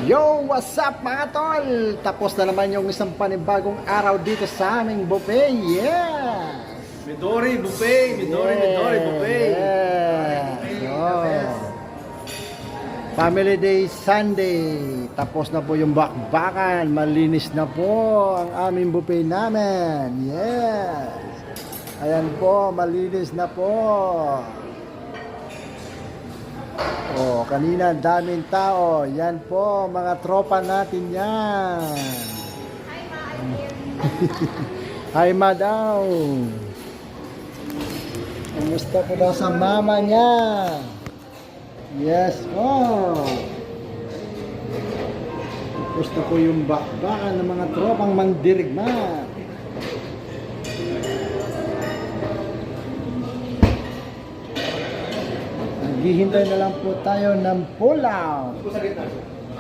Yo! What's up mga tol? Tapos na naman yung isang panibagong araw dito sa aming buffet. Yeah! Midori buffet, Midori buffet. Yeah! So, Family Day Sunday. Tapos na po yung bakbakan. Malinis na po ang aming buffet namin. Yes! Ayan po, malinis na po. Oh, kanina daming tao. Yan po, mga tropa natin yan. Hi, madam. Kumusta po daw sa mama niya? Yes, oh. Gusto po yung bakbakan ng mga tropang mandirigma. Naghihintay na lang po tayo ng pulaw.